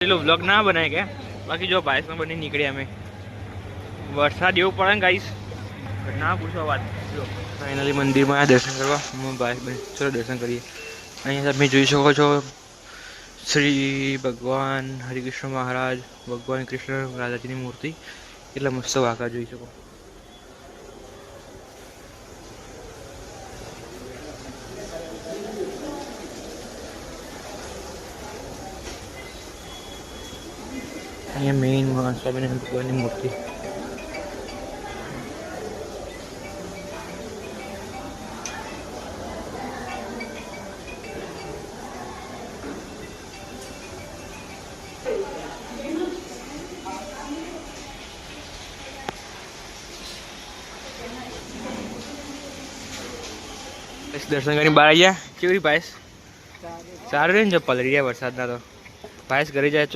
પેલો વ્લોગ ના બનાય કે બાકી જો બાઇસમાં બની નીકળ્યા અમે વરસાદ એવું પડે ને ગાઈસ ના પૂછો વાત જો ફાઇનલી મંદિરમાં દર્શન કરવા હું ચલો દર્શન કરીએ અહીંયા તમે જોઈ શકો છો શ્રી ભગવાન હરિકૃષ્ણ મહારાજ ભગવાન કૃષ્ણ રાધાજીની મૂર્તિ એટલા મસ્ત વાંકા જોઈ શકો અહીંયા મેઇન સ્વામિનારાયણ ભગવાનની મૂર્તિ દર્શન કરીને બહાર આવી ગયા કેવી ભાઈસ સારું રહે ને જો પલળી જાય વરસાદના તો ભાઈસ ઘરે જાય